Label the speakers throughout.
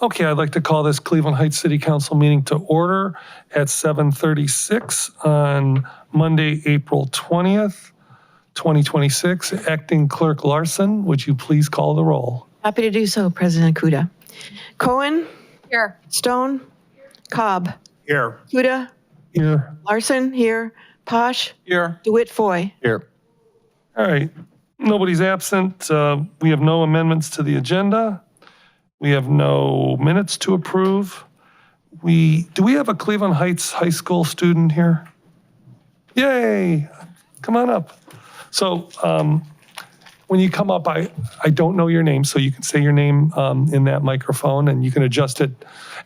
Speaker 1: Okay, I'd like to call this Cleveland Heights City Council meeting to order at 7:36 on Monday, April 20th, 2026. Acting Clerk Larson, would you please call the roll?
Speaker 2: Happy to do so, President Kuda. Cohen?
Speaker 3: Here.
Speaker 2: Stone? Cobb?
Speaker 4: Here.
Speaker 2: Kuda?
Speaker 1: Here.
Speaker 2: Larson? Here. Posh?
Speaker 4: Here.
Speaker 2: DeWitt Foy?
Speaker 4: Here.
Speaker 1: All right, nobody's absent. We have no amendments to the agenda. We have no minutes to approve. Do we have a Cleveland Heights High School student here? Yay, come on up. So when you come up, I don't know your name, so you can say your name in that microphone and you can adjust it.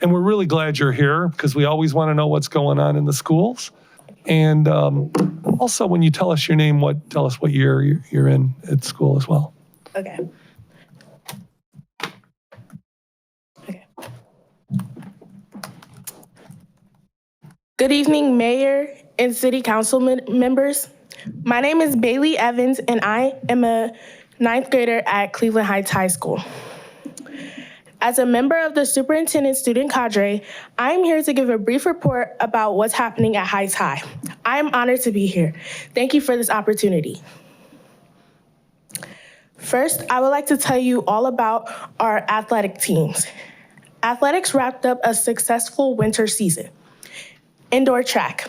Speaker 1: And we're really glad you're here because we always want to know what's going on in the schools. And also when you tell us your name, tell us what year you're in at school as well.
Speaker 3: Okay. Good evening, Mayor and City Council members. My name is Bailey Evans, and I am a 9th grader at Cleveland Heights High School. As a member of the superintendent student cadre, I am here to give a brief report about what's happening at Heights High. I am honored to be here. Thank you for this opportunity. First, I would like to tell you all about our athletic teams. Athletics wrapped up a successful winter season. Indoor track.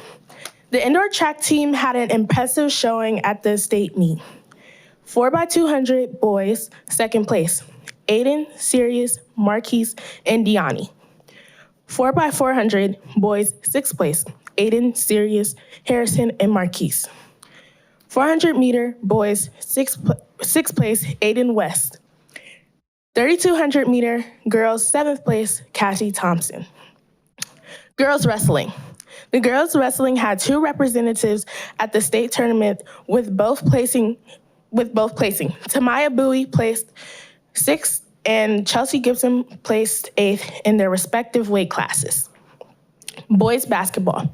Speaker 3: The indoor track team had an impressive showing at the state meet. 4x200 boys, second place. Aiden, Sirius, Marquise, and Deani. 4x400 boys, sixth place. Aiden, Sirius, Harrison, and Marquise. 400 meter boys, sixth place, Aiden West. 3,200 meter girls, seventh place, Cassie Thompson. Girls wrestling. The girls wrestling had 2 representatives at the state tournament with both placing. Tamaya Bowie placed 6th and Chelsea Gibson placed 8th in their respective weight classes. Boys basketball.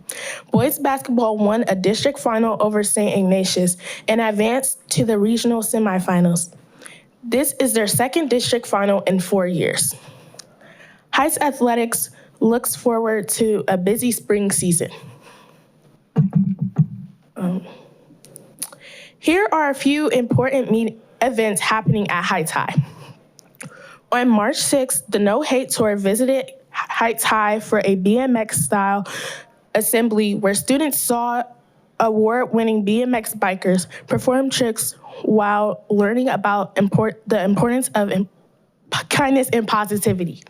Speaker 3: Boys basketball won a district final over St. Ignatius and advanced to the regional semifinals. This is their 2nd district final in 4 years. Heights Athletics looks forward to a busy spring season. Here are a few important events happening at Heights High. On March 6th, the No Hate Tour visited Heights High for a BMX-style assembly where students saw award-winning BMX bikers perform tricks while learning about the importance of kindness and positivity.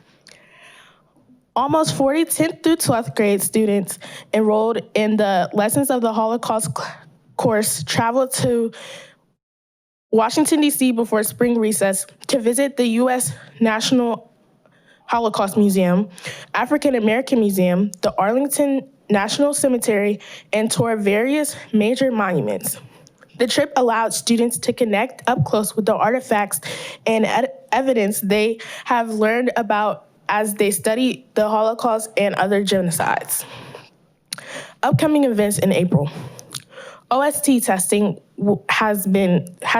Speaker 3: Almost 40 10th through 12th grade students enrolled in the Lessons of the Holocaust course traveled to Washington, D.C. before spring recess to visit the U.S. National Holocaust Museum, African American Museum, the Arlington National Cemetery, and tour various major monuments. The trip allowed students to connect up close with the artifacts and evidence they have learned about as they study the Holocaust and other genocides. Upcoming events in April. OST testing has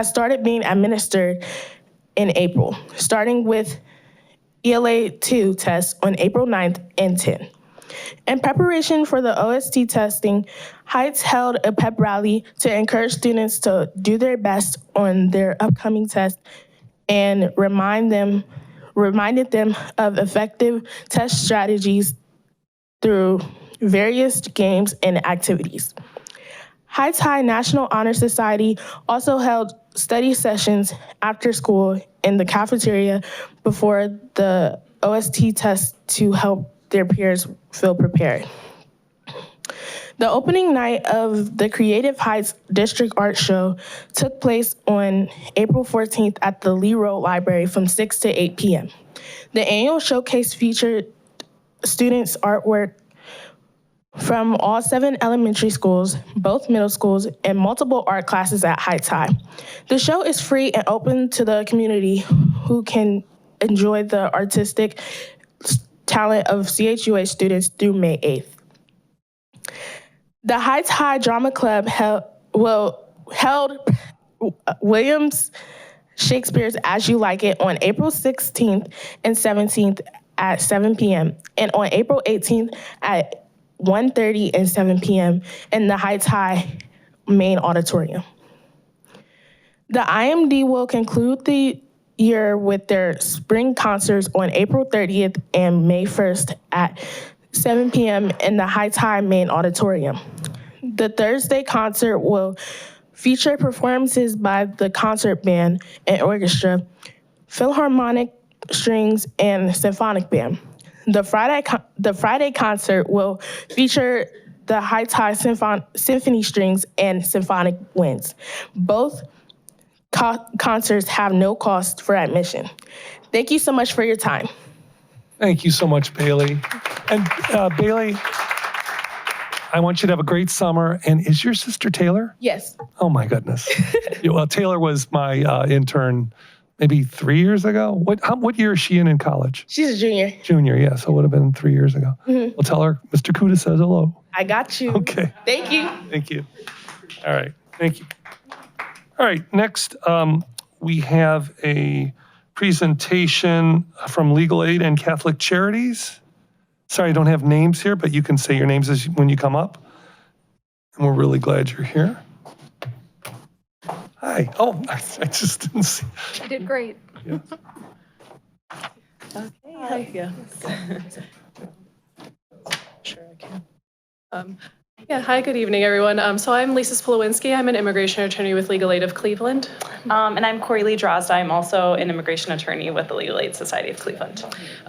Speaker 3: started being administered in April, starting with ELA 2 tests on April 9th and 10th. In preparation for the OST testing, Heights held a pep rally to encourage students to do their best on their upcoming test and reminded them of effective test strategies through various games and activities. Heights High National Honor Society also held study sessions after school in the cafeteria before the OST test to help their peers feel prepared. The opening night of the Creative Heights District Art Show took place on April 14th at the Lee Road Library from 6 to 8 p.m. The annual showcase featured students' artwork from all 7 elementary schools, both middle schools, and multiple art classes at Heights High. The show is free and open to the community who can enjoy the artistic talent of CHUH students through May 8th. The Heights High Drama Club held Williams Shakespeare's As You Like It on April 16th and 17th at 7 p.m. and on April 18th at 1:30 and 7 p.m. in the Heights High main auditorium. The IMD will conclude the year with their spring concerts on April 30th and May 1st at 7 p.m. in the Heights High main auditorium. The Thursday concert will feature performances by the concert band and orchestra, Philharmonic Strings, and Symphonic Band. The Friday concert will feature the Heights High Symphony Strings and Symphonic Winds. Both concerts have no cost for admission. Thank you so much for your time.
Speaker 1: Thank you so much, Bailey. And Bailey, I want you to have a great summer. And is your sister Taylor?
Speaker 3: Yes.
Speaker 1: Oh my goodness. Yeah, well, Taylor was my intern maybe 3 years ago. What year is she in college?
Speaker 3: She's a junior.
Speaker 1: Junior, yeah. So it would have been 3 years ago. Well, tell her Mr. Kuda says hello.
Speaker 3: I got you.
Speaker 1: Okay.
Speaker 3: Thank you.
Speaker 1: Thank you. All right. Thank you. All right. Next, we have a presentation from Legal Aid and Catholic Charities. Sorry, I don't have names here, but you can say your names when you come up. And we're really glad you're here. Hi. Oh, I just didn't see.
Speaker 4: You did great.
Speaker 1: Yeah.
Speaker 4: Okay. Yeah. Sure, I can. Hi, good evening, everyone. So I'm Lisa Spolowinski. I'm an immigration attorney with Legal Aid of Cleveland.
Speaker 5: And I'm Corey Lee Drozda. I'm also an immigration attorney with the Legal Aid Society of Cleveland.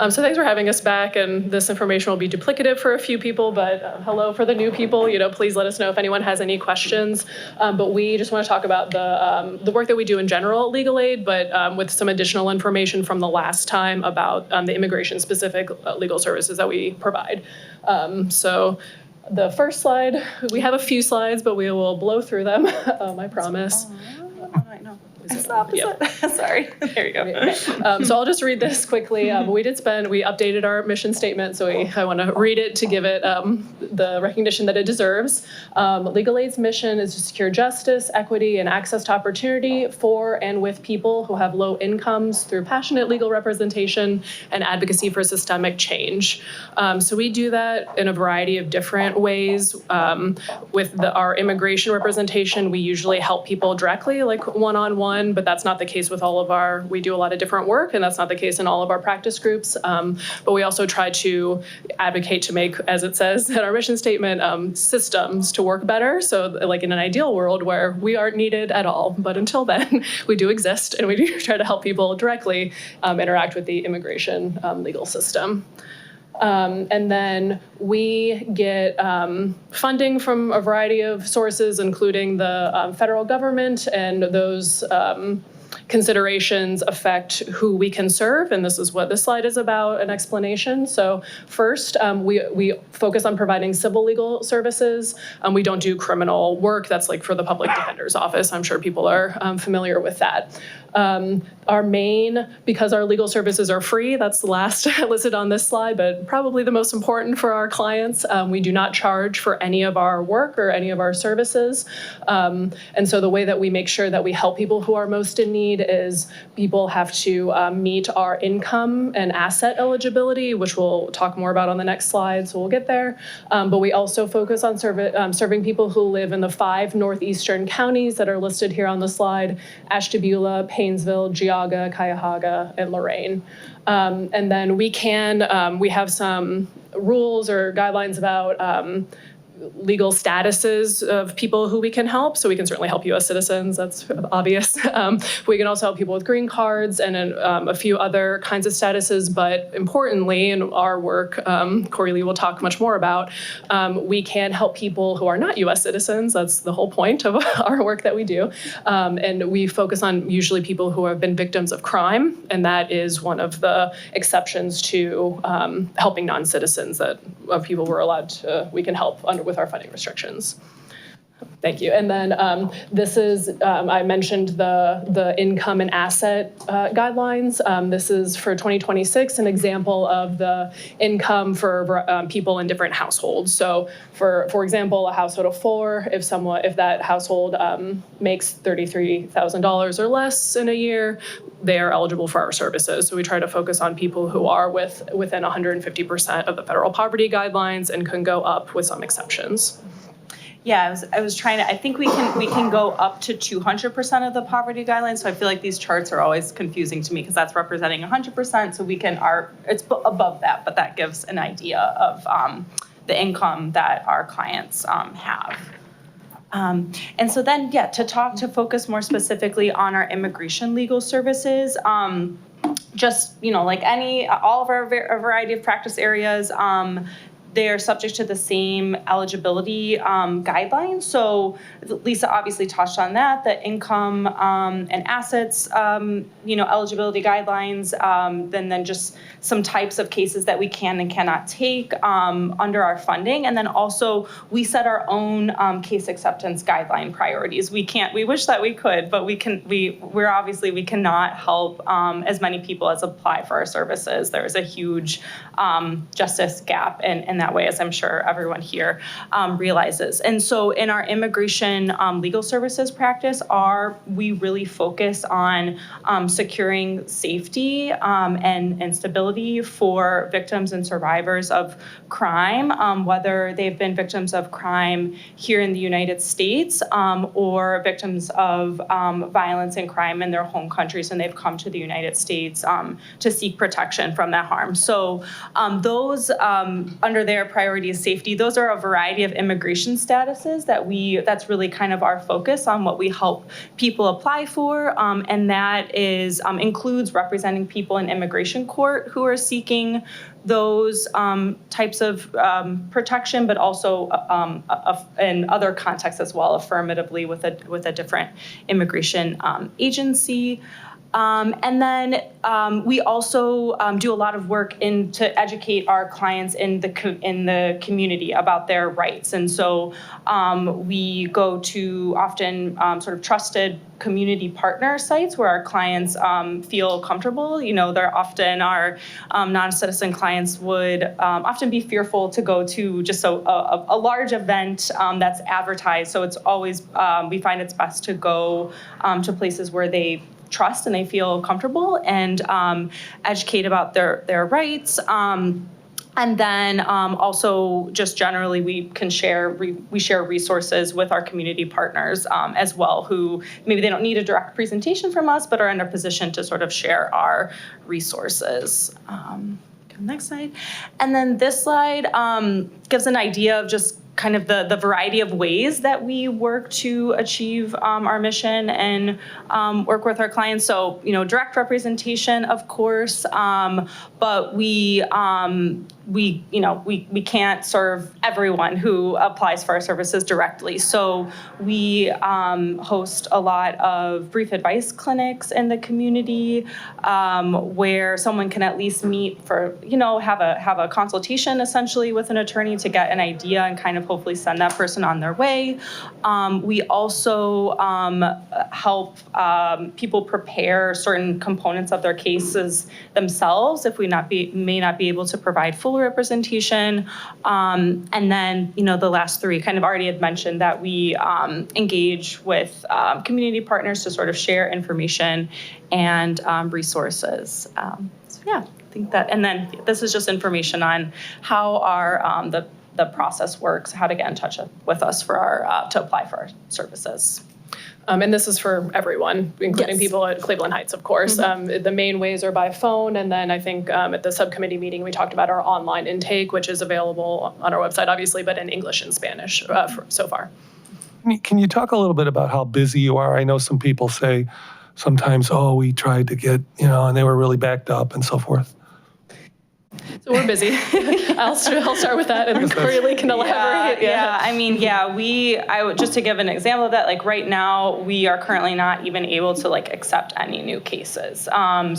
Speaker 4: So thanks for having us back, and this information will be duplicative for a few people, but hello for the new people. Please let us know if anyone has any questions. But we just want to talk about the work that we do in general at Legal Aid, but with some additional information from the last time about the immigration-specific legal services that we provide. So the first slide, we have a few slides, but we will blow through them, I promise.
Speaker 5: I know. It's the opposite. Yep. Sorry. There you go.
Speaker 4: So I'll just read this quickly. We updated our mission statement, so I want to read it to give it the recognition that it deserves. Legal Aid's mission is to secure justice, equity, and access to opportunity for and with people who have low incomes through passionate legal representation and advocacy for systemic change. So we do that in a variety of different ways. With our immigration representation, we usually help people directly, like one-on-one, but that's not the case with all of we do a lot of different work, and that's not the case in all of our practice groups. But we also try to advocate to make, as it says in our mission statement, systems to work better. So like in an ideal world where we aren't needed at all, but until then, we do exist, and we do try to help people directly interact with the immigration legal system. And then we get funding from a variety of sources, including the federal government, and those considerations affect who we can serve, and this is what this slide is about, an explanation. So first, we focus on providing civil legal services. We don't do criminal work. That's like for the public defender's office. I'm sure people are familiar with that. Our main, because our legal services are free, that's the last listed on this slide, but probably the most important for our clients. We do not charge for any of our work or any of our services. And so the way that we make sure that we help people who are most in need is people have to meet our income and asset eligibility, which we'll talk more about on the next slide, so we'll get there. But we also focus on serving people who live in the 5 northeastern counties that are listed here on the slide: Ashtabula, Painesville, Geauga, Cuyahoga, and Lorain. And then we have some rules or guidelines about legal statuses of people who we can help. So we can certainly help U.S. citizens, that's obvious. We can also help people with green cards and a few other kinds of statuses. But importantly, in our work, Corey Lee will talk much more about, we can help people who are not U.S. citizens. That's the whole point of our work that we do. And we focus on usually people who have been victims of crime. And that is one of the exceptions to helping non-citizens of people we're allowed to, we can help with our funding restrictions. Thank you. And then this is, I mentioned the income and asset guidelines. This is for 2026, an example of the income for people in different households. So for example, a household of 4, if that household makes $33,000 or less in a year, they are eligible for our services. So we try to focus on people who are within 150% of the federal poverty guidelines and can go up with some exceptions.
Speaker 5: Yeah, I was trying to, I think we can go up to 200% of the poverty guidelines. So I feel like these charts are always confusing to me because that's representing 100%. So it's above that, but that gives an idea of the income that our clients have. And so then, to focus more specifically on our immigration legal services, just, like all of our a variety of practice areas, they are subject to the same eligibility guidelines. So Lisa obviously touched on that, the income and assets, eligibility guidelines, then just some types of cases that we can and cannot take under our funding. And then also we set our own case acceptance guideline priorities. We wish that we could, but we cannot help as many people as apply for our services. There is a huge justice gap in that way, as I'm sure everyone here realizes. And so in our immigration legal services practice, we really focus on securing safety and stability for victims and survivors of crime, whether they've been victims of crime here in the United States or victims of violence and crime in their home countries, and they've come to the United States to seek protection from that harm. So those under their priority is safety. Those are a variety of immigration statuses that's really kind of our focus on what we help people apply for, and that is includes representing people in immigration court who are seeking those types of protection, but also in other contexts as well, affirmatively with a different immigration agency. And then we also do a lot of work to educate our clients in the community about their rights. And so we go to often sort of trusted community partner sites where our clients feel comfortable. They're often our non-citizen clients would often be fearful to go to just a large event that's advertised. So it's always, we find it's best to go to places where they trust and they feel comfortable and educate about their rights. And then also just generally we share resources with our community partners as well, who maybe they don't need a direct presentation from us, but are in a position to sort of share our resources. Next slide. And then this slide gives an idea of just kind of the variety of ways that we work to achieve our mission and work with our clients. So, direct representation, of course, but we can't serve everyone who applies for our services directly. So we host a lot of brief advice clinics in the community where someone can at least meet for, have a consultation essentially with an attorney to get an idea and kind of hopefully send that person on their way. We also help people prepare certain components of their cases themselves if we may not be able to provide full representation. And then, the last three kind of already had mentioned that we engage with community partners to sort of share information and resources. I think that, and then this is just information on how our the process works, how to get in touch with us for our to apply for our services.
Speaker 4: And this is for everyone, including people at Cleveland Heights, of course. Mm-hmm. The main ways are by phone. And then I think at the subcommittee meeting, we talked about our online intake, which is available on our website, obviously, but in English and Spanish so far.
Speaker 1: Can you talk a little bit about how busy you are? I know some people say sometimes, we tried to get, and they were really backed up and so forth.
Speaker 4: So we're busy. I'll start with that, and then Corey can elaborate.
Speaker 5: Yeah. I mean, just to give an example of that, like right now, we are currently not even able to like accept any new cases.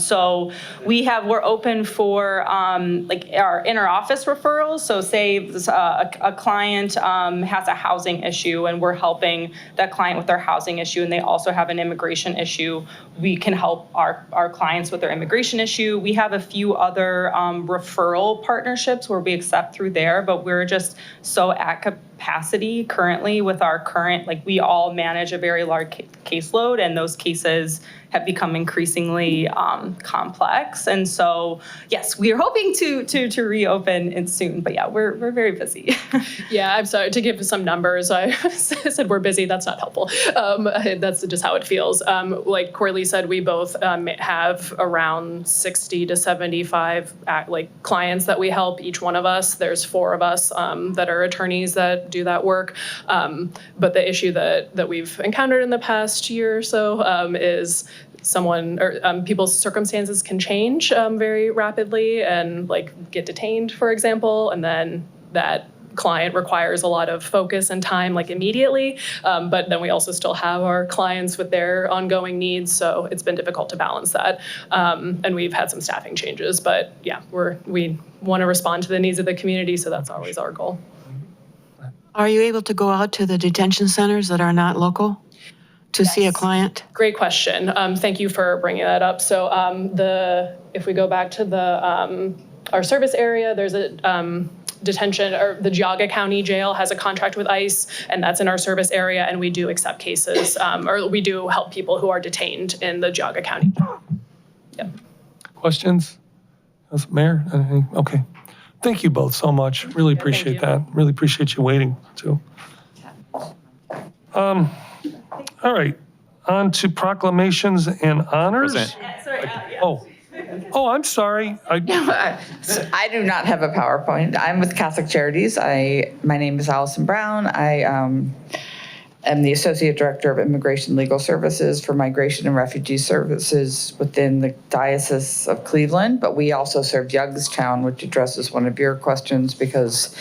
Speaker 5: So we're open for like our inter-office referrals. So say a client has a housing issue and we're helping that client with their housing issue, and they also have an immigration issue. We can help our clients with their immigration issue. We have a few other referral partnerships where we accept through there, but we're just so at capacity currently with our current, like we all manage a very large caseload, and those cases have become increasingly complex. And so, yes, we are hoping to reopen it soon, but yeah, we're very busy.
Speaker 4: Yeah, I'm sorry to give some numbers. I said we're busy. That's not helpful. That's just how it feels. Like Corley said, we both have around 60 to 75 clients that we help. Each one of us. There's 4 of us that are attorneys that do that work. But the issue that we've encountered in the past year or so is people's circumstances can change very rapidly and like get detained, for example, and then that client requires a lot of focus and time like immediately. But then we also still have our clients with their ongoing needs. So it's been difficult to balance that. And we've had some staffing changes, but yeah, we want to respond to the needs of the community. So that's always our goal.
Speaker 2: Are you able to go out to the detention centers that are not local to see a client?
Speaker 4: Great question. Thank you for bringing that up. So if we go back to our service area, there's a detention, or the Geauga County Jail has a contract with ICE, and that's in our service area, and we do accept cases, or we do help people who are detained in the Geauga County. Yep.
Speaker 1: Questions? Mayor? Anything? Okay. Thank you both so much. Really appreciate that. Really appreciate you waiting, too. All right. On to proclamations and honors. Oh, I'm sorry.
Speaker 6: I do not have a PowerPoint. I'm with Catholic Charities. My name is Allison Brown. I am the Associate Director of Immigration Legal Services for Migration and Refugee Services within the Diocese of Cleveland, but we also serve Youngstown, which addresses one of your questions because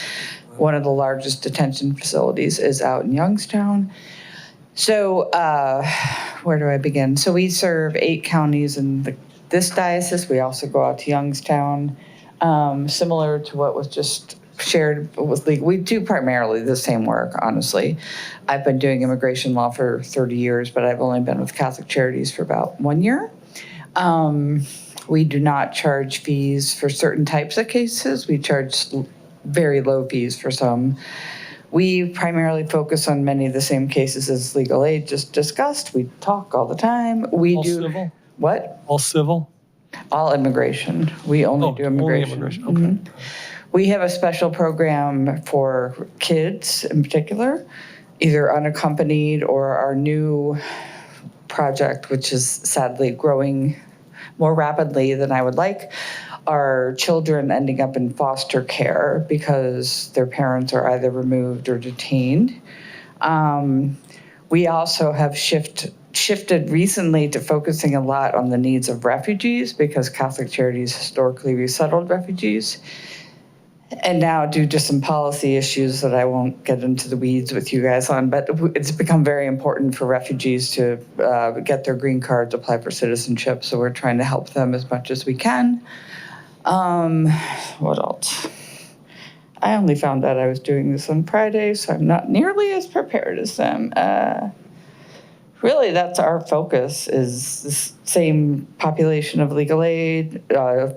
Speaker 6: one of the largest detention facilities is out in Youngstown. So where do I begin? So we serve 8 counties in this diocese. We also go out to Youngstown, similar to what was just shared with legal. We do primarily the same work, honestly. I've been doing immigration law for 30 years, but I've only been with Catholic Charities for about 1 year. We do not charge fees for certain types of cases. We charge very low fees for some. We primarily focus on many of the same cases as legal aid just discussed. We talk all the time. We
Speaker 1: All
Speaker 6: do
Speaker 1: civil?
Speaker 6: What?
Speaker 1: All civil?
Speaker 6: All immigration. We only do immigration.
Speaker 1: Only immigration. Okay.
Speaker 6: We have a special program for kids in particular, either unaccompanied or our new project, which is sadly growing more rapidly than I would like, are children ending up in foster care because their parents are either removed or detained. We also have shifted recently to focusing a lot on the needs of refugees because Catholic Charities historically resettled refugees. And now due to some policy issues that I won't get into the weeds with you guys on, but it's become very important for refugees to get their green cards, apply for citizenship. So we're trying to help them as much as we can. What else? I only found out I was doing this on Friday, so I'm not nearly as prepared as them. Really, that's our focus, is the same population of legal aid,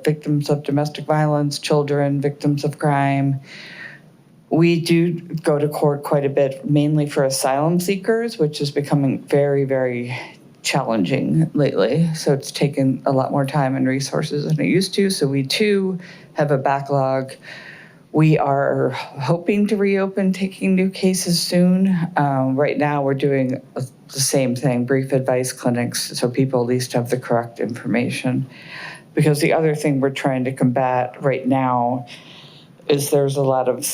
Speaker 6: victims of domestic violence, children, victims of crime. We do go to court quite a bit, mainly for asylum seekers, which is becoming very, very challenging lately. So it's taken a lot more time and resources than it used to. So we too have a backlog. We are hoping to reopen taking new cases soon. Right now we're doing the same thing, brief advice clinics, so people at least have the correct information. Because the other thing we're trying to combat right now is there's a lot of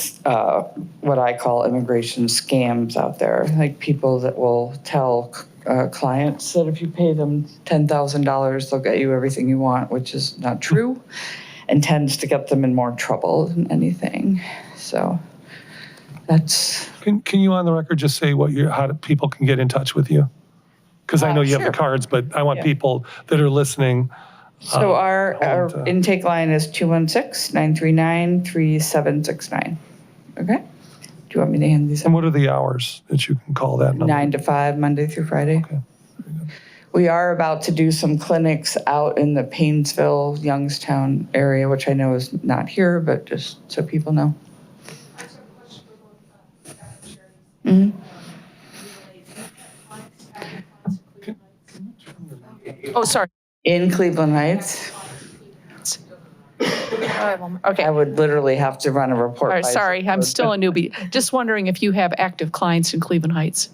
Speaker 6: what I call immigration scams out there, like people that will tell clients that if you pay them $10,000, they'll get you everything you want, which is not true. and tends to get them in more trouble than anything. So that's,
Speaker 1: Can you on the record just say how people can get in touch with you? Because I know you have
Speaker 6: Sure.
Speaker 1: the cards, but I want
Speaker 6: Yeah.
Speaker 1: people that are listening.
Speaker 6: so our
Speaker 1: and,
Speaker 6: intake line is 216-939-3769. Okay? Do you want me to hand these
Speaker 1: And
Speaker 6: out?
Speaker 1: what are the hours that you can call that number?
Speaker 6: 9 to 5, Monday through Friday.
Speaker 1: Okay.
Speaker 6: We are about to do some clinics out in the Paynesville, Youngstown area, which I know is not here, but just so people know. Mhm.
Speaker 7: Oh, sorry.
Speaker 6: In Cleveland Heights,
Speaker 7: Okay.
Speaker 6: I would literally have to run a report.
Speaker 7: All right,
Speaker 6: by
Speaker 7: sorry,
Speaker 6: zip
Speaker 7: I'm
Speaker 6: code,
Speaker 7: still a newbie. Just wondering if you have active clients in Cleveland Heights.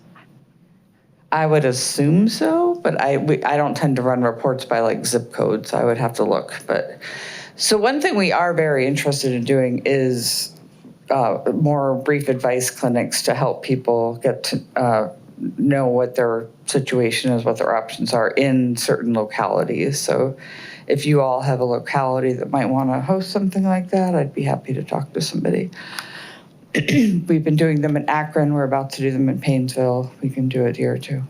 Speaker 6: I would assume so, but I don't tend to run reports by like zip codes. I would have to look. But so one thing we are very interested in doing is more brief advice clinics to help people get to know what their situation is, what their options are in certain localities. So if you all have a locality that might want to host something like that, I'd be happy to talk to somebody. We've been doing them in Akron. We're about to do them in Paynesville. We can do it here too.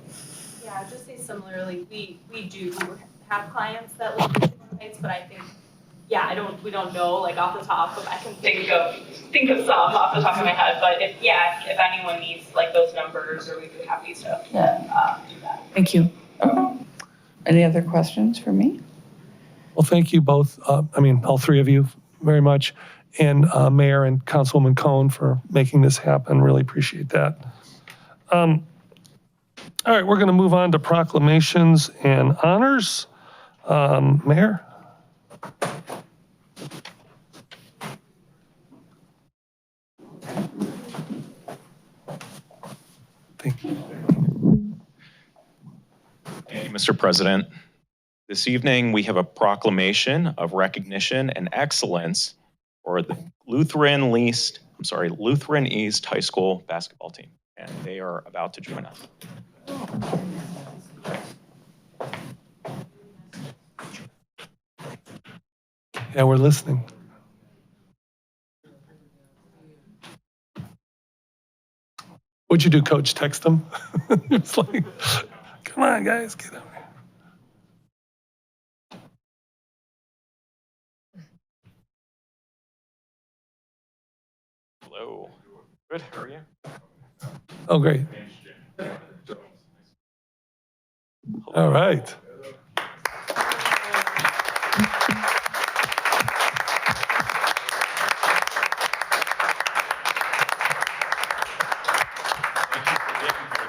Speaker 5: Yeah, I'd just say similarly, we do have clients that live in Cleveland Heights, but I think, yeah, we don't know, like off the top of, I can think of some off the top of my head, but if anyone needs like those numbers, or we'd be happy to do that.
Speaker 7: Thank you.
Speaker 6: Any other questions for me?
Speaker 1: Well, thank you both, all three of you very much, and Mayor and Councilwoman Cohen for making this happen. Really appreciate that. All right, we're going to move on to proclamations and honors. Mayor? Thank you.
Speaker 8: Thank you, Mr. President. This evening, we have a proclamation of recognition and excellence for the Lutheran East High School basketball team, and they are about to join us.
Speaker 1: Yeah, we're listening. What'd you do, Coach? Text them? It's like, come on, guys, get out here.
Speaker 8: Hello. Good, how are you?
Speaker 1: Oh, great. All right.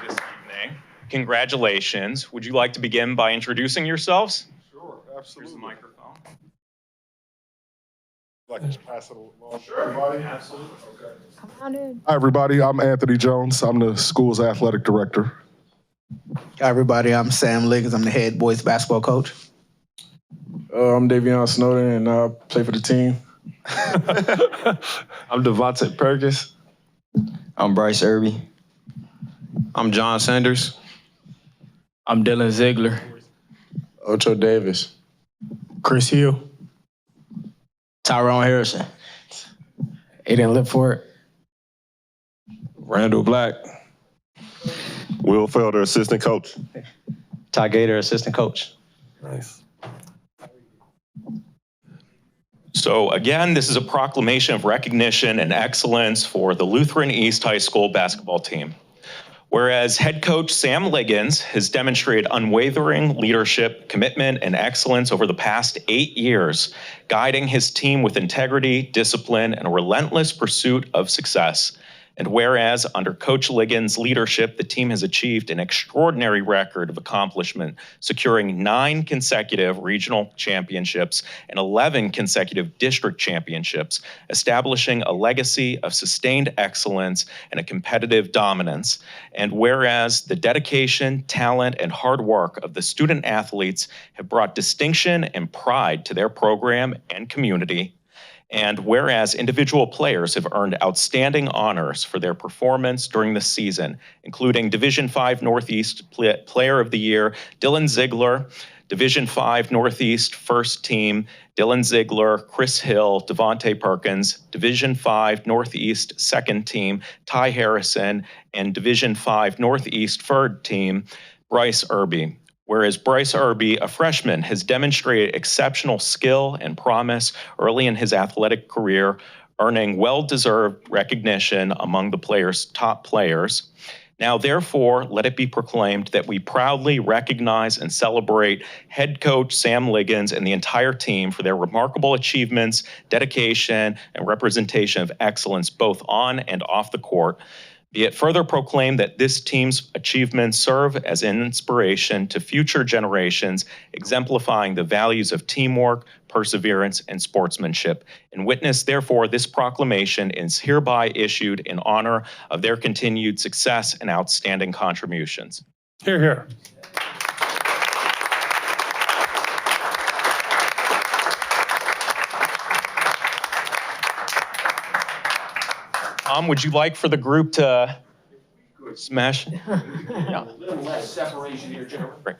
Speaker 8: This evening. Congratulations. Would you like to begin by introducing yourselves?
Speaker 9: Sure,
Speaker 8: Here's
Speaker 9: absolutely.
Speaker 8: the microphone.
Speaker 9: Like to pass it along to everybody?
Speaker 8: Absolutely.
Speaker 9: Okay. Hi, everybody. I'm Anthony Jones. I'm the school's athletic director.
Speaker 10: Hi, everybody. I'm Sam Liggins. I'm the head boys basketball coach.
Speaker 11: I'm Davion Snowden, and I play for the team.
Speaker 12: I'm Devontae Perkins. I'm Bryce Irby. I'm John Sanders.
Speaker 13: I'm Dylan Ziegler.
Speaker 11: Ocho Davis.
Speaker 10: Chris Hill.
Speaker 13: Tyrone Harrison. Aiden Lipford.
Speaker 12: Randall Black.
Speaker 14: Will Felder, assistant coach.
Speaker 13: Ty Gator, assistant coach.
Speaker 1: Nice.
Speaker 8: So again, this is a proclamation of recognition and excellence for the Lutheran East High School basketball team. Whereas head coach Sam Liggins has demonstrated unwavering leadership, commitment, and excellence over the past 8 years, guiding his team with integrity, discipline, and a relentless pursuit of success. And whereas under Coach Liggins' leadership, the team has achieved an extraordinary record of accomplishment, securing 9 consecutive regional championships and 11 consecutive district championships, establishing a legacy of sustained excellence and a competitive dominance. And whereas the dedication, talent, and hard work of the student athletes have brought distinction and pride to their program and community. And whereas individual players have earned outstanding honors for their performance during the season, including Division V Northeast Player of the Year, Dylan Ziegler, Division V Northeast First Team, Dylan Ziegler, Chris Hill, Devontae Perkins, Division V Northeast Second Team, Ty Harrison, and Division V Northeast Third Team, Bryce Irby. Whereas Bryce Irby, a freshman, has demonstrated exceptional skill and promise early in his athletic career, earning well-deserved recognition among the players' top players. Now, therefore, let it be proclaimed that we proudly recognize and celebrate head coach Sam Liggins and the entire team for their remarkable achievements, dedication, and representation of excellence both on and off the court. Be it further proclaimed that this team's achievements serve as an inspiration to future generations, exemplifying the values of teamwork, perseverance, and sportsmanship. In witness, therefore, this proclamation is hereby issued in honor of their continued success and outstanding contributions.
Speaker 1: Hear, hear.
Speaker 8: Tom, would you like for the group to smash? Yeah.
Speaker 13: A little less separation here, General.
Speaker 8: Great.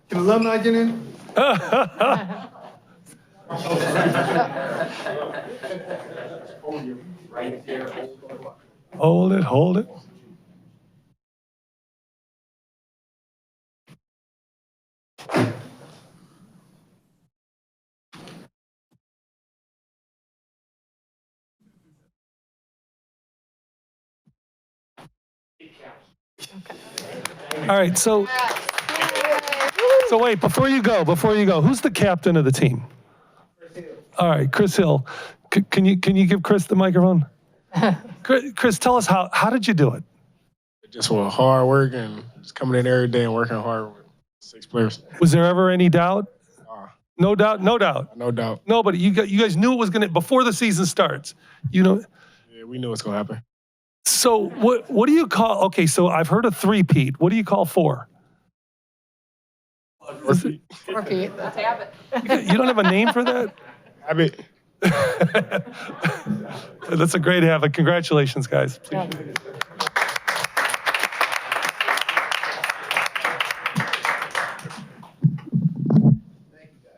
Speaker 11: Can alumni get in?
Speaker 13: Right there.
Speaker 1: Hold it, hold it. All right, so wait, before you go, who's the captain of the team? All right, Chris Hill. Can you give Chris the microphone? Chris, tell us how did you do it?
Speaker 11: Just with hard work and just coming in every day and working hard with 6 players.
Speaker 1: Was there ever any doubt? No doubt, no doubt.
Speaker 11: No doubt.
Speaker 1: Nobody. You guys knew it was gonna before the season starts. You know.
Speaker 11: Yeah, we knew what's gonna happen.
Speaker 1: So what do you call? Okay, so I've heard a three-peat. What do you call 4?
Speaker 7: Repeat.
Speaker 1: You don't have a name for that?
Speaker 11: Habit.
Speaker 1: That's a great habit. Congratulations, guys.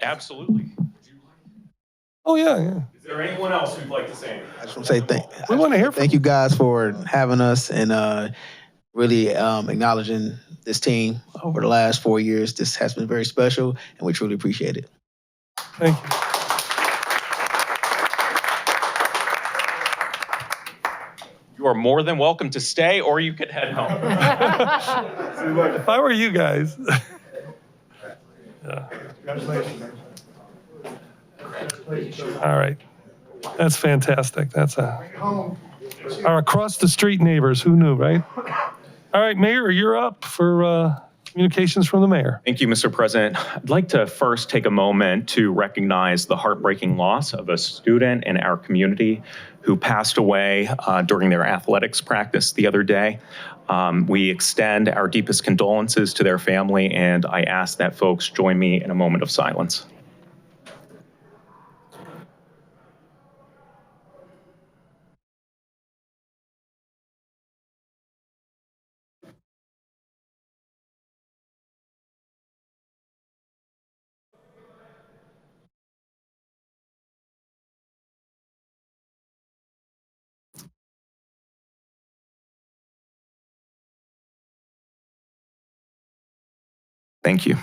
Speaker 8: Absolutely.
Speaker 1: Oh, yeah.
Speaker 8: Is there anyone else who'd like to say anything?
Speaker 10: I just want to say
Speaker 1: We want to hear from
Speaker 10: thank you guys for having us and really acknowledging this team over the last 4 years. This has been very special, and we truly appreciate it.
Speaker 1: Thank you.
Speaker 8: You are more than welcome to stay, or you could head home.
Speaker 1: If I were you guys. Yeah. All right. That's fantastic. That's our across the street neighbors. Who knew, right? All right, Mayor, you're up for communications from the mayor.
Speaker 8: Thank you, Mr. President. I'd like to first take a moment to recognize the heartbreaking loss of a student in our community who passed away during their athletics practice the other day. We extend our deepest condolences to their family, and I ask that folks join me in a moment of silence. Thank you.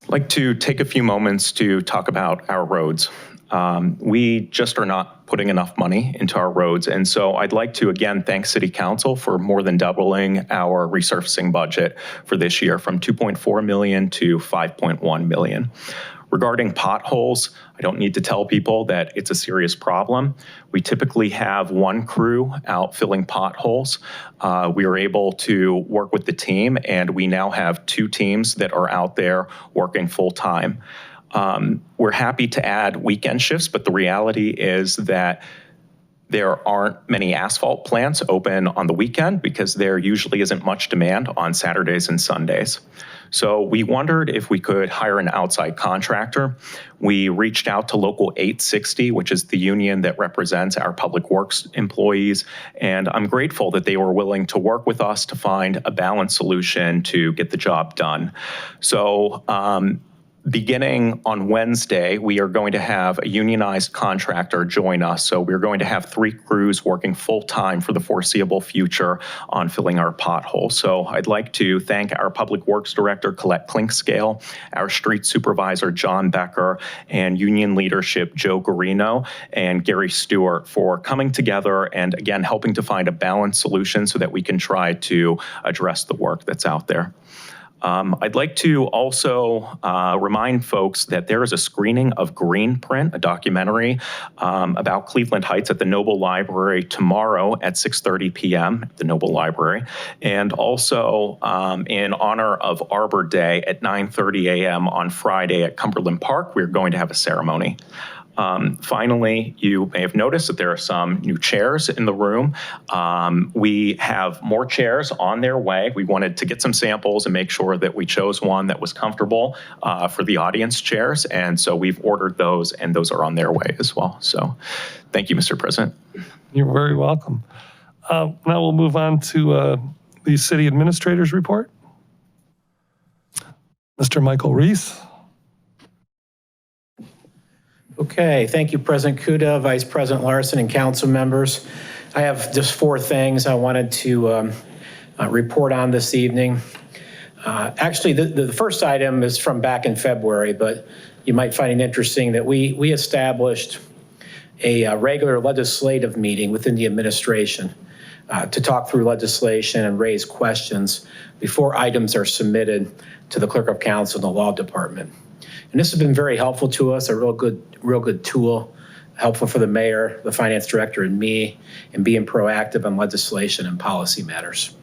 Speaker 8: I'd like to take a few moments to talk about our roads. We just are not putting enough money into our roads. And so I'd like to again thank City Council for more than doubling our resurfacing budget for this year from 2.4 million to 5.1 million. Regarding potholes, I don't need to tell people that it's a serious problem. We typically have one crew out filling potholes. We are able to work with the team, and we now have 2 teams that are out there working full time. We're happy to add weekend shifts, but the reality is that There aren't many asphalt plants open on the weekend because there usually isn't much demand on Saturdays and Sundays. So we wondered if we could hire an outside contractor. We reached out to Local 860, which is the union that represents our public works employees, and I'm grateful that they were willing to work with us to find a balanced solution to get the job done. So beginning on Wednesday, we are going to have a unionized contractor join us. So we're going to have 3 crews working full-time for the foreseeable future on filling our potholes. So I'd like to thank our Public Works Director, Colette Clinkscale, our Street Supervisor, John Becker, and union leadership, Joe Garino and Gary Stewart, for coming together and, again, helping to find a balanced solution so that we can try to address the work that's out there. I'd like to also remind folks that there is a screening of Green Print, a documentary about Cleveland Heights at the Noble Library tomorrow at 6:30 p.m. at the Noble Library, and also in honor of Arbor Day at 9:30 a.m. on Friday at Cumberland Park. We're going to have a ceremony. Finally, you may have noticed that there are some new chairs in the room. We have more chairs on their way. We wanted to get some samples and make sure that we chose one that was comfortable for the audience chairs. And so we've ordered those, and those are on their way as well. So thank you, Mr. President.
Speaker 1: You're very welcome. Now we'll move on to the city administrator's report. Mr. Michael Reese.
Speaker 15: Okay, thank you, President Kuda, Vice President Larson, and council members. I have just 4 things I wanted to report on this evening. Actually, the first item is from back in February, but you might find it interesting that we established a regular legislative meeting within the administration to talk through legislation and raise questions before items are submitted to the Clerk of Council and the Law Department. And this has been very helpful to us, a real good tool, helpful for the mayor, the finance director, and me in being proactive on legislation and policy matters.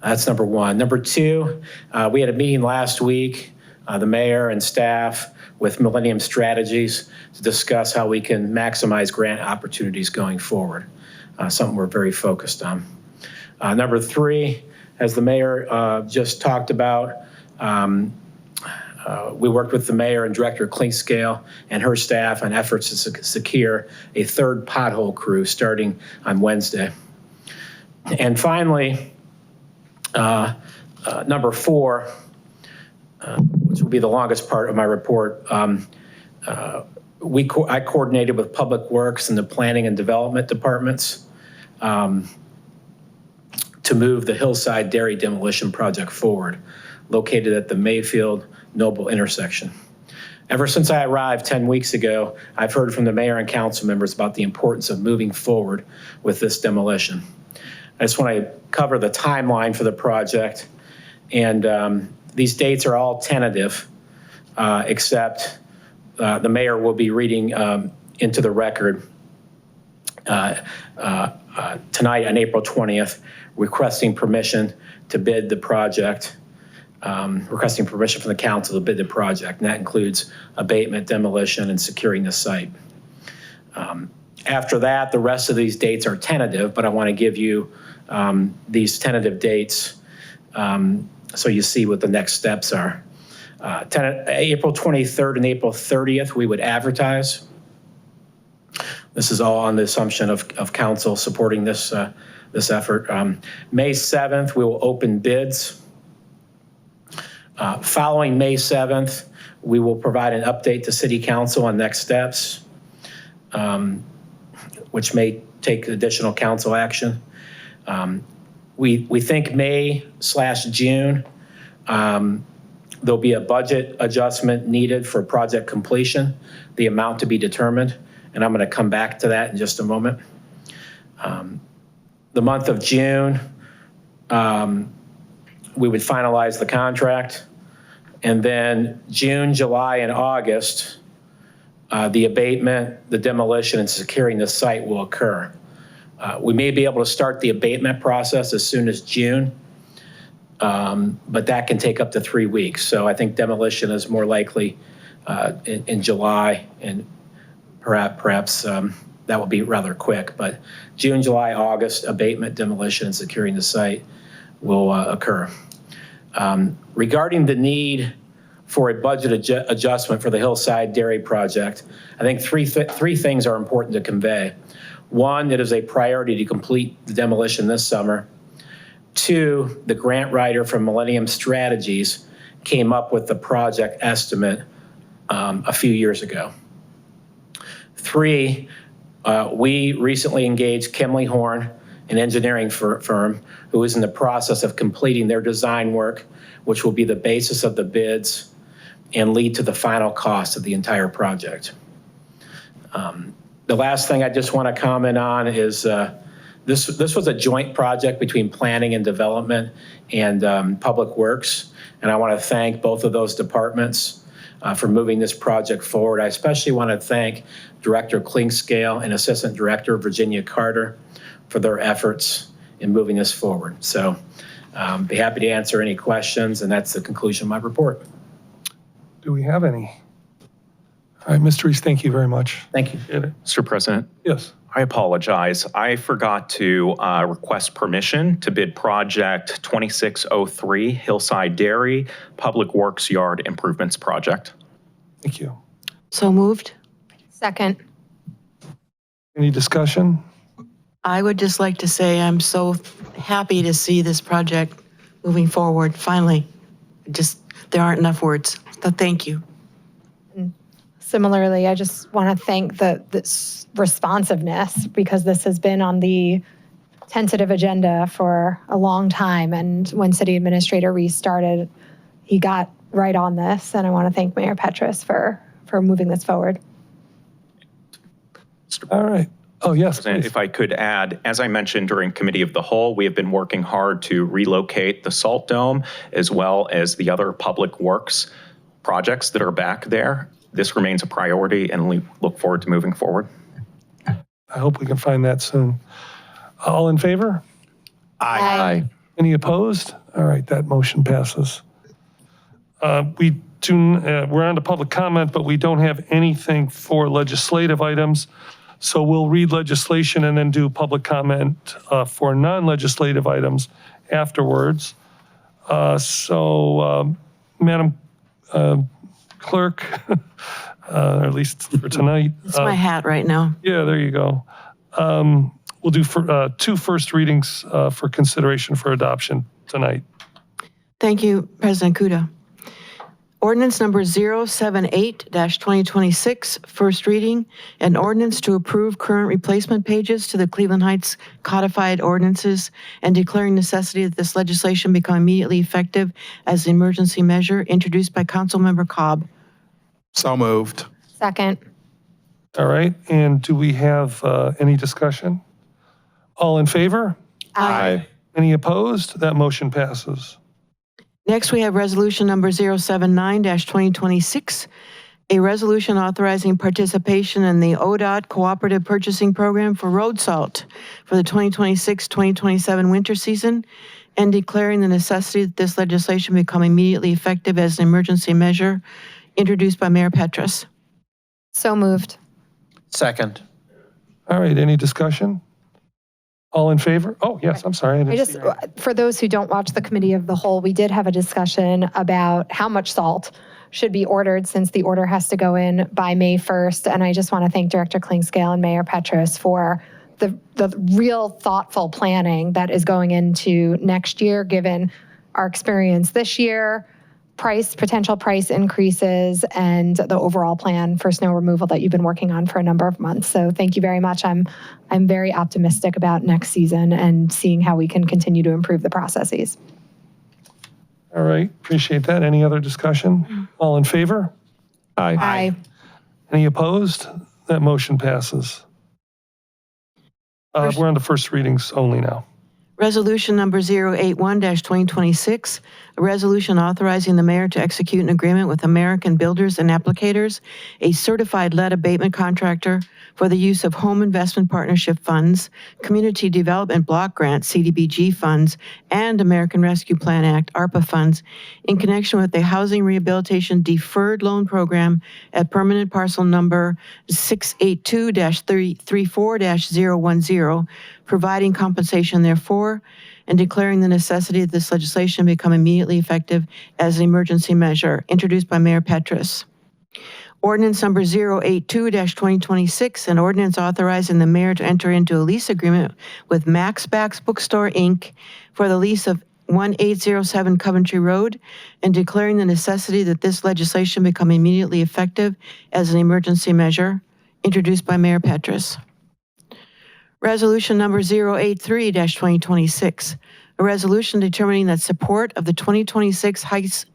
Speaker 15: That's number 1. Number 2, we had a meeting last week, the mayor and staff with Millennium Strategies to discuss how we can maximize grant opportunities going forward, something we're very focused on. Number 3, as the mayor just talked about, we worked with the mayor and Director Clinkscale and her staff on efforts to secure a 3rd pothole crew starting on Wednesday. And finally, number 4, which will be the longest part of my report, I coordinated with Public Works and the Planning and Development departments to move the Hillside Dairy Demolition Project forward, located at the Mayfield Noble intersection. Ever since I arrived 10 weeks ago, I've heard from the mayor and council members about the importance of moving forward with this demolition. I just want to cover the timeline for the project, and these dates are all tentative, except the mayor will be reading into the record tonight on April 20th, requesting permission to bid the project, requesting permission from the council to bid the project, and that includes abatement, demolition, and securing the site. After that, the rest of these dates are tentative, but I want to give you these tentative dates so you see what the next steps are. April 23rd and April 30th, we would advertise. This is all on the assumption of council supporting this, this effort. May 7th, we will open bids. Following May 7th, we will provide an update to City Council on next steps, which may take additional council action. We think May/June, there'll be a budget adjustment needed for project completion, the amount to be determined, and I'm going to come back to that in just a moment. The month of June, we would finalize the contract, and then June, July, and August, the abatement, the demolition, and securing the site will occur. We may be able to start the abatement process as soon as June, but that can take up to 3 weeks. So I think demolition is more likely in July, and perhaps that will be rather quick, but June, July, August, abatement, demolition, and securing the site will occur. Regarding the need for a budget adjustment for the Hillside Dairy project, I think three things are important to convey. One, it is a priority to complete the demolition this summer. Two, the grant writer from Millennium Strategies came up with the project estimate a few years ago. Three, we recently engaged Kimley Horn, an engineering firm, who is in the process of completing their design work, which will be the basis of the bids and lead to the final cost of the entire project. The last thing I just want to comment on is this was a joint project between planning and development and Public Works. And I want to thank both of those departments for moving this project forward. I especially want to thank Director Klingscale and Assistant Director Virginia Carter for their efforts in moving this forward. So be happy to answer any questions, and that's the conclusion of my report.
Speaker 1: Do we have any? All right, Mr. Reese, thank you very much.
Speaker 15: Thank you.
Speaker 8: Mr. President,
Speaker 1: Yes.
Speaker 8: I apologize. I forgot to request permission to bid project 2603 Hillside Dairy Public Works Yard Improvements Project.
Speaker 1: Thank you.
Speaker 2: So moved.
Speaker 16: Second.
Speaker 1: Any discussion?
Speaker 2: I would just like to say I'm so happy to see this project moving forward, finally. There aren't enough words, so thank you.
Speaker 16: Similarly, I just want to thank this responsiveness, because this has been on the tentative agenda for a long time. And when City Administrator Reese started, he got right on this. And I want to thank Mayor Petrus for moving this forward.
Speaker 1: All right. Oh, yes,
Speaker 8: President,
Speaker 1: please.
Speaker 8: if I could add, as I mentioned during Committee of the Whole, we have been working hard to relocate the Salt Dome as well as the other public works projects that are back there. This remains a priority, and we look forward to moving forward.
Speaker 1: I hope we can find that soon. All in favor?
Speaker 16: Aye.
Speaker 1: Any opposed? All right, that motion passes. We're on to public comment, but we don't have anything for legislative items. So we'll read legislation and then do public comment for non-legislative items afterwards. Madam Clerk, or at least for tonight.
Speaker 2: It's my hat right now.
Speaker 1: Yeah, there you go. We'll do two first readings for consideration for adoption tonight.
Speaker 2: Thank you, President Kuda. Ordinance number 078-2026, first reading, an ordinance to approve current replacement pages to the Cleveland Heights codified ordinances and declaring necessity that this legislation become immediately effective as an emergency measure, introduced by Councilmember Cobb.
Speaker 12: So moved.
Speaker 16: Second.
Speaker 1: All right, and do we have any discussion? All in favor?
Speaker 12: Aye.
Speaker 1: Any opposed? That motion passes.
Speaker 2: Next, we have resolution number 079-2026, a resolution authorizing participation in the ODOT Cooperative Purchasing Program for road salt for the 2026-2027 winter season, and declaring the necessity that this legislation become immediately effective as an emergency measure, introduced by Mayor Petrus.
Speaker 16: So moved.
Speaker 12: Second.
Speaker 1: All right, any discussion? All in favor? Oh, yes, I'm sorry.
Speaker 16: For those who don't watch the Committee of the Whole, we did have a discussion about how much salt should be ordered, since the order has to go in by May 1st. And I just want to thank Director Klingscale and Mayor Petrus for the real thoughtful planning that is going into next year, given our experience this year, potential price increases, and the overall plan for snow removal that you've been working on for a number of months. So thank you very much. I'm very optimistic about next season and seeing how we can continue to improve the processes.
Speaker 1: All right, appreciate that. Any other discussion? All in favor?
Speaker 12: Aye.
Speaker 16: Aye.
Speaker 1: Any opposed? That motion passes. We're on to first readings only now.
Speaker 2: Resolution number 081-2026, a resolution authorizing the mayor to execute an agreement with American Builders and Applicators, a certified lead abatement contractor, for the use of home investment partnership funds, community development block grant CDBG funds, and American Rescue Plan Act ARPA funds in connection with the housing rehabilitation deferred loan program at permanent parcel number 682-34-010, providing compensation therefore, and declaring the necessity that this legislation become immediately effective as an emergency measure, introduced by Mayor Petrus. Ordinance number 082-2026, an ordinance authorizing the mayor to enter into a lease agreement with Max Backs Bookstore, Inc. for the lease of 1807 Coventry Road, and declaring the necessity that this legislation become immediately effective as an emergency measure, introduced by Mayor Petrus. Resolution number 083-2026, a resolution determining that support of the 2026 Heights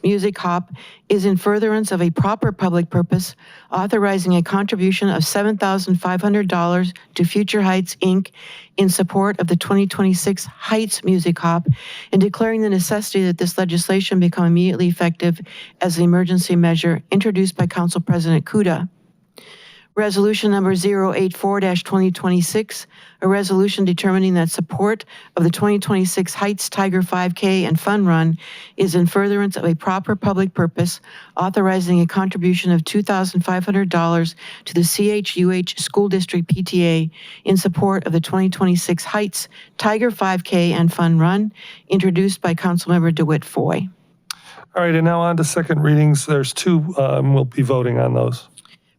Speaker 2: Music Hop is in furtherance of a proper public purpose, authorizing a contribution of $7,500 to Future Heights, Inc. in support of the 2026 Heights Music Hop, and declaring the necessity that this legislation become immediately effective as an emergency measure, introduced by Council President Kuda. Resolution number 084-2026, a resolution determining that support of the 2026 Heights Tiger 5K and Fun Run is in furtherance of a proper public purpose, authorizing a contribution of $2,500 to the CHUH School District PTA in support of the 2026 Heights Tiger 5K and Fun Run, introduced by Councilmember DeWitt Foy.
Speaker 1: All right, and now on to second readings. There's two, we'll be voting on those.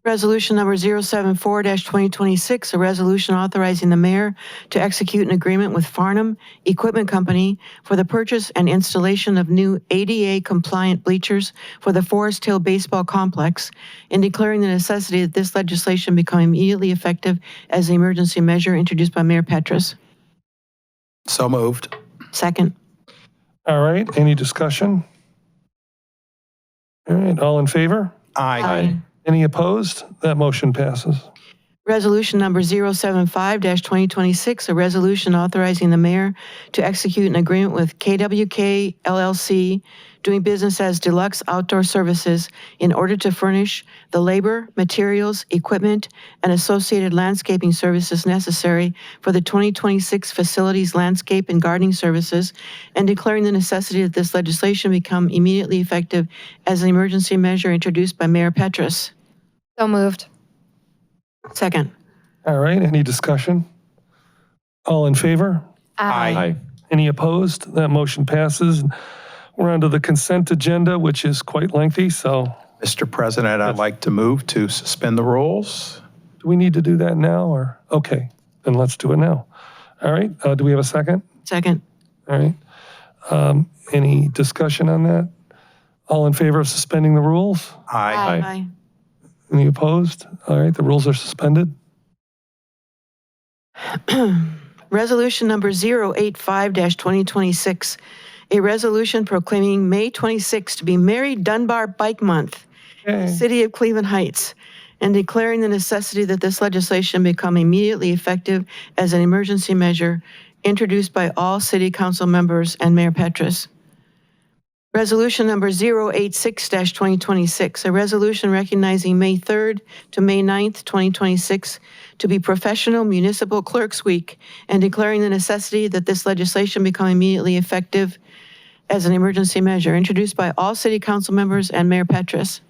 Speaker 2: Resolution number 074-2026, a resolution authorizing the mayor to execute an agreement with Farnham Equipment Company for the purchase and installation of new ADA-compliant bleachers for the Forest Hill Baseball Complex, and declaring the necessity that this legislation become immediately effective as an emergency measure, introduced by Mayor Petrus.
Speaker 10: So moved.
Speaker 2: Second.
Speaker 1: All right, any discussion? All right, all in favor?
Speaker 2: Aye.
Speaker 1: Any opposed? That motion passes.
Speaker 2: Resolution number 075-2026, a resolution authorizing the mayor to execute an agreement with KWK LLC, doing business as Deluxe Outdoor Services, in order to furnish the labor, materials, equipment, and associated landscaping services necessary for the 2026 facilities landscape and gardening services, and declaring the necessity that this legislation become immediately effective as an emergency measure, introduced by Mayor Petrus.
Speaker 16: So moved.
Speaker 2: Second.
Speaker 1: All right, any discussion? All in favor?
Speaker 16: Aye.
Speaker 1: Any opposed? That motion passes. We're on to the consent agenda, which is quite lengthy, so
Speaker 17: Mr. President, I'd like to move to suspend the rules.
Speaker 1: do we need to do that now or? Okay, then let's do it now. All right, do we have a second?
Speaker 2: Second.
Speaker 1: All right. Any discussion on that? All in favor of suspending the rules?
Speaker 2: Aye.
Speaker 1: Any opposed? All right, the rules are suspended.
Speaker 2: Resolution number 085-2026, a resolution proclaiming May 26 to be Mary Dunbar Bike Month in the city of Cleveland Heights, and declaring the necessity that this legislation become immediately effective as an emergency measure, introduced by all city council members and Mayor Petrus. Resolution number 086-2026, a resolution recognizing May 3rd to May 9th, 2026 to be Professional Municipal Clerks Week, and declaring the necessity that this legislation become immediately effective as an emergency measure, introduced by all city council members and Mayor Petrus.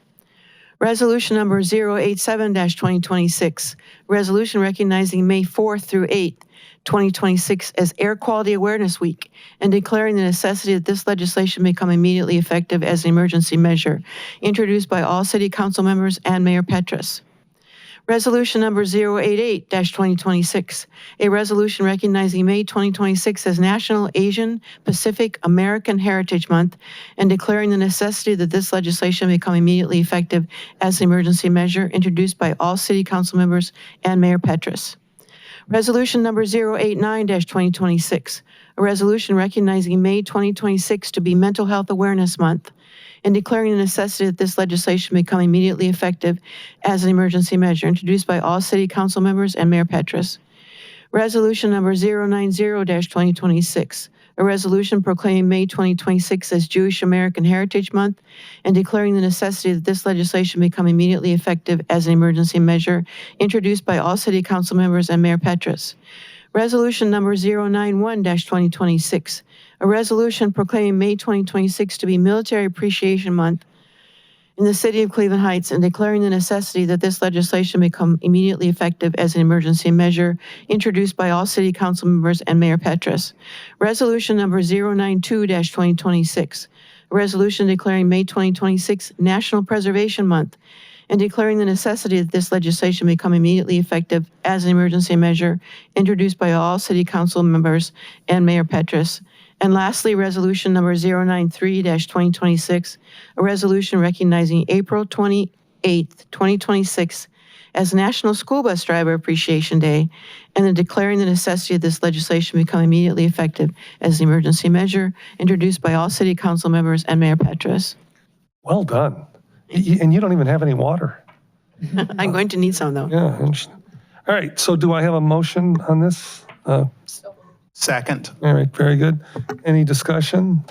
Speaker 2: Resolution number 087-2026, resolution recognizing May 4th through 8th, 2026 as Air Quality Awareness Week, and declaring the necessity that this legislation become immediately effective as an emergency measure, introduced by all city council members and Mayor Petrus. Resolution number 088-2026, a resolution recognizing May 2026 as National Asian Pacific American Heritage Month, and declaring the necessity that this legislation become immediately effective as an emergency measure, introduced by all city council members and Mayor Petrus. Resolution number 089-2026, a resolution recognizing May 2026 to be Mental Health Awareness Month, and declaring the necessity that this legislation become immediately effective as an emergency measure, introduced by all city council members and Mayor Petrus. Resolution number 090-2026, a resolution proclaiming May 2026 as Jewish American Heritage Month and declaring the necessity that this legislation become immediately effective as an emergency measure, introduced by all City Council members and Mayor Petrus. Resolution number 091-2026, a resolution proclaiming May 2026 to be Military Appreciation Month in the City of Cleveland Heights and declaring the necessity that this legislation become immediately effective as an emergency measure, introduced by all City Council members and Mayor Petrus. Resolution number 092-2026, a resolution declaring May 2026 National Preservation Month and declaring the necessity that this legislation become immediately effective as an emergency measure, introduced by all City Council members and Mayor Petrus. And lastly, resolution number 093-2026, a resolution recognizing April 28th, 2026 as National School Bus Driver Appreciation Day, and then declaring the necessity of this legislation become immediately effective as an emergency measure, introduced by all City Council members and Mayor Petrus.
Speaker 1: Well done. And you don't even have any water.
Speaker 2: I'm going to need some, though.
Speaker 1: Yeah. Interesting. All right, so do I have a motion on this?
Speaker 17: Second.
Speaker 1: All right, very good. Any discussion?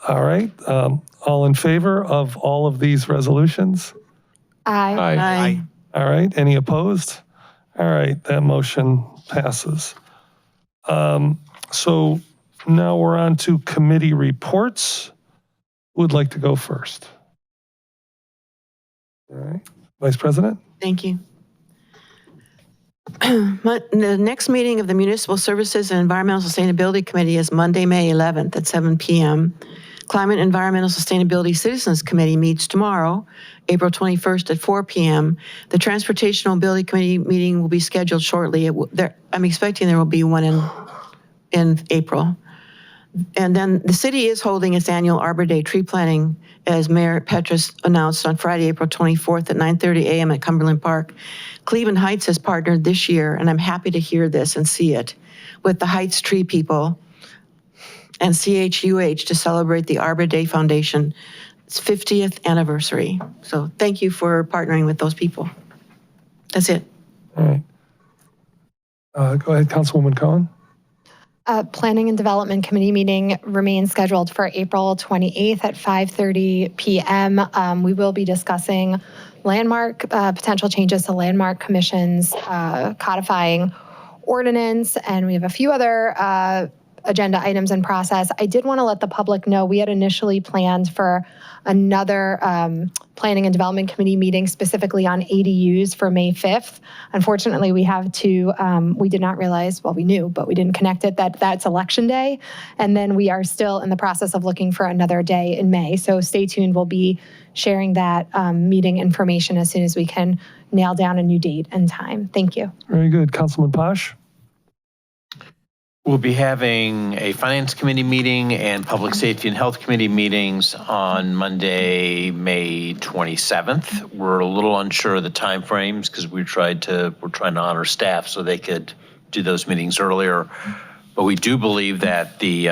Speaker 1: All right, all in favor of all of these resolutions?
Speaker 16: Aye.
Speaker 2: Aye.
Speaker 1: All right, any opposed? All right, that motion passes. So now we're on to committee reports. Who would like to go first? All right, Vice President?
Speaker 2: Thank you. The next meeting of the Municipal Services and Environmental Sustainability Committee is Monday, May 11th at 7 p.m. Climate and Environmental Sustainability Citizens Committee meets tomorrow, April 21st at 4 p.m. The Transportation Mobility Committee meeting will be scheduled shortly. I'm expecting there will be one in April. And then the city is holding its annual Arbor Day tree planting, as Mayor Petrus announced on Friday, April 24th at 9:30 a.m. at Cumberland Park. Cleveland Heights has partnered this year, and I'm happy to hear this and see it, with the Heights Tree People and CHUH to celebrate the Arbor Day Foundation's 50th anniversary. So thank you for partnering with those people. That's it.
Speaker 1: All right. Go ahead, Councilwoman Cohen.
Speaker 16: Planning and Development Committee meeting remains scheduled for April 28th at 5:30 p.m. We will be discussing potential changes to Landmark Commission's codifying ordinance, and we have a few other agenda items in process. I did want to let the public know we had initially planned for another Planning and Development Committee meeting specifically on ADUs for May 5th. Unfortunately, we did not realize, well, we knew, but we didn't connect it, that that's Election Day. And then we are still in the process of looking for another day in May. So stay tuned. We'll be sharing that meeting information as soon as we can nail down a new date and time. Thank you.
Speaker 1: Very good. Councilman Posh?
Speaker 18: We'll be having a Finance Committee meeting and Public Safety and Health Committee meetings on Monday, May 27th. We're a little unsure of the timeframes because we're trying to honor staff so they could do those meetings earlier. But we do believe that the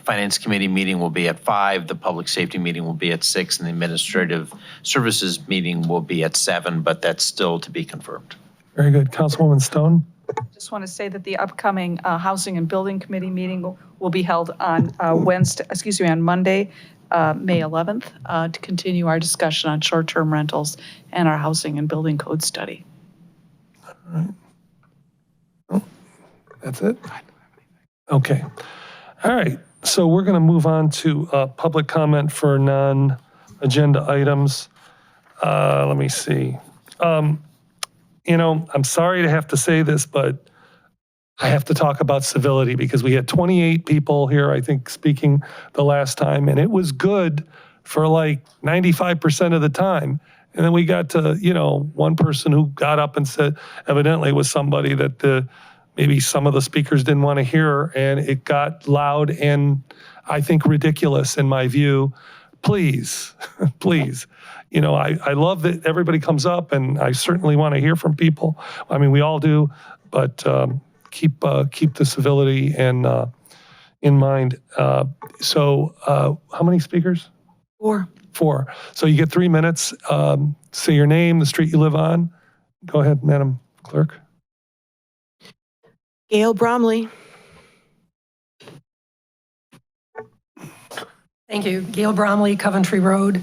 Speaker 18: Finance Committee meeting will be at 5, the Public Safety meeting will be at 6, and the Administrative Services meeting will be at 7, but that's still to be confirmed.
Speaker 1: Very good. Councilwoman Stone?
Speaker 7: Just want to say that the upcoming Housing and Building Committee meeting will be held on on Monday, May 11th, to continue our discussion on short-term rentals and our housing and building code study.
Speaker 1: All right. Oh, that's it? Okay. All right. So we're going to move on to public comment for non-agenda items. Let me see. I'm sorry to have to say this, but I have to talk about civility because we had 28 people here, I think, speaking the last time, and it was good for like 95% of the time. And then we got to, one person who got up and said, evidently was somebody that maybe some of the speakers didn't want to hear, and it got loud and I think ridiculous in my view. Please, please. I love that everybody comes up, and I certainly want to hear from people. I mean, we all do, but keep the civility and in mind. So how many speakers?
Speaker 2: 4.
Speaker 1: 4. So you get 3 minutes. Say your name, the street you live on. Go ahead, Madam Clerk.
Speaker 2: Gail Bromley.
Speaker 19: Thank you. Gail Bromley, Coventry Road.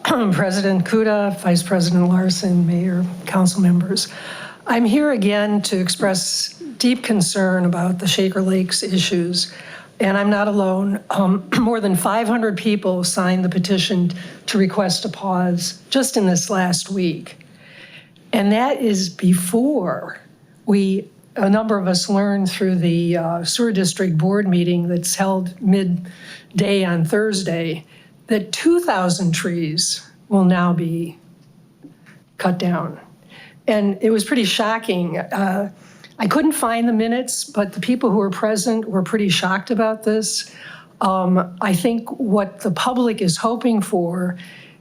Speaker 19: President Kuda, Vice President Larson, Mayor, council members. I'm here again to express deep concern about the Shaker Lakes issues, and I'm not alone. More than 500 people signed the petition to request a pause just in this last week. And that is before a number of us learned through the Sewer District Board meeting that's held midday on Thursday that 2,000 trees will now be cut down. And it was pretty shocking. I couldn't find the minutes, but the people who were present were pretty shocked about this. I think what the public is hoping for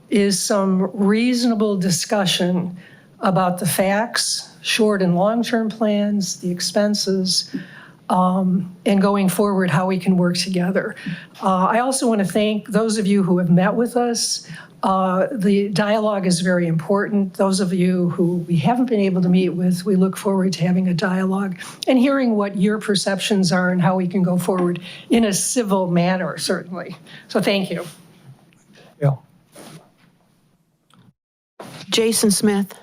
Speaker 19: is some reasonable discussion about the facts, short and long-term plans, the expenses, and going forward, how we can work together. I also want to thank those of you who have met with us. The dialogue is very important. Those of you who we haven't been able to meet with, we look forward to having a dialogue and hearing what your perceptions are and how we can go forward in a civil manner, certainly. So thank you.
Speaker 1: Yeah.
Speaker 2: Jason Smith.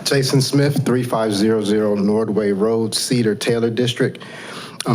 Speaker 20: Jason Smith, 3500 Nordway Road, Cedar, Taylor District.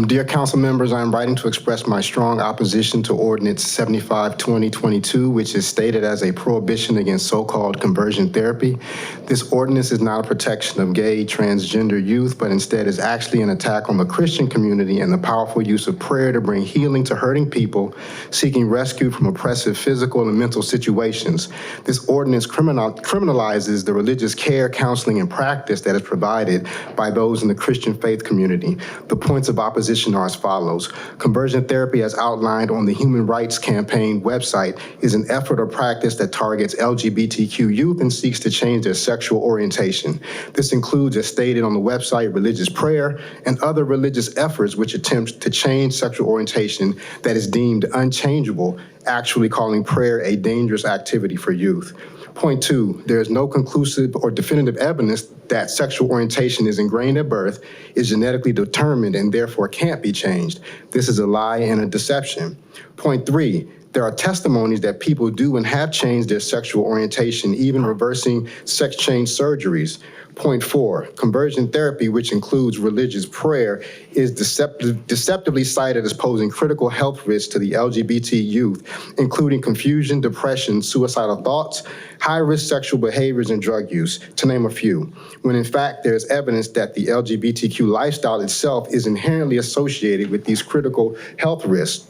Speaker 20: Dear council members, I am writing to express my strong opposition to Ordinance 75-2022, which is stated as a prohibition against so-called conversion therapy. This ordinance is not a protection of gay, transgender youth, but instead is actually an attack on the Christian community and the powerful use of prayer to bring healing to hurting people seeking rescue from oppressive physical and mental situations. This ordinance criminalizes the religious care, counseling, and practice that is provided by those in the Christian faith community. The points of opposition are as follows. Conversion therapy, as outlined on the Human Rights Campaign website, is an effort or practice that targets LGBTQ youth and seeks to change their sexual orientation. This includes, as stated on the website, religious prayer and other religious efforts which attempt to change sexual orientation that is deemed unchangeable, actually calling prayer a dangerous activity for youth. Point 2, there is no conclusive or definitive evidence that sexual orientation is ingrained at birth, is genetically determined, and therefore can't be changed. This is a lie and a deception. Point 3, there are testimonies that people do and have changed their sexual orientation, even reversing sex change surgeries. Point 4, conversion therapy, which includes religious prayer, is deceptively cited as posing critical health risks to the LGBT youth, including confusion, depression, suicidal thoughts, high-risk sexual behaviors, and drug use, to name a few, when in fact there is evidence that the LGBTQ lifestyle itself is inherently associated with these critical health risks.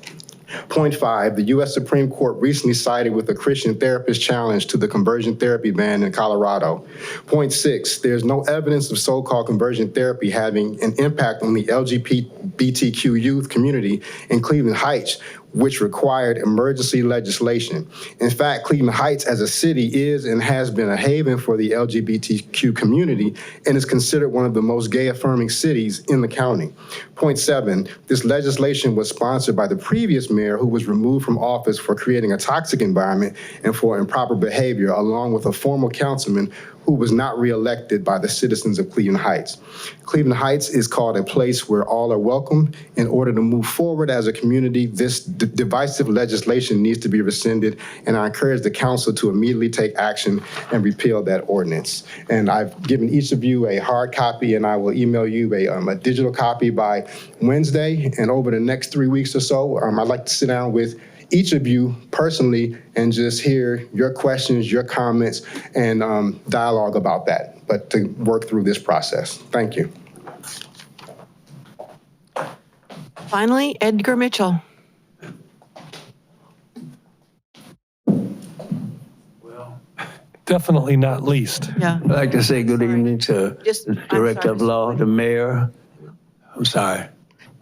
Speaker 20: Point 5, the U.S. Supreme Court recently sided with a Christian therapist challenge to the conversion therapy ban in Colorado. Point 6, there's no evidence of so-called conversion therapy having an impact on the LGBTQ youth community in Cleveland Heights, which required emergency legislation. In fact, Cleveland Heights as a city is and has been a haven for the LGBTQ community and is considered one of the most gay-affirming cities in the county. Point 7, this legislation was sponsored by the previous mayor who was removed from office for creating a toxic environment and for improper behavior, along with a former councilman who was not reelected by the citizens of Cleveland Heights. Cleveland Heights is called a place where all are welcome. In order to move forward as a community, this divisive legislation needs to be rescinded, and I encourage the council to immediately take action and repeal that ordinance. And I've given each of you a hard copy, and I will email you a digital copy by Wednesday. And over the next 3 weeks or so, I'd like to sit down with each of you personally and just hear your questions, your comments, and dialogue about that, but to work through this process. Thank you.
Speaker 2: Finally, Edgar Mitchell.
Speaker 1: Definitely not least.
Speaker 2: Yeah.
Speaker 21: I'd like to say good evening to the Director of Law, the Mayor. I'm sorry.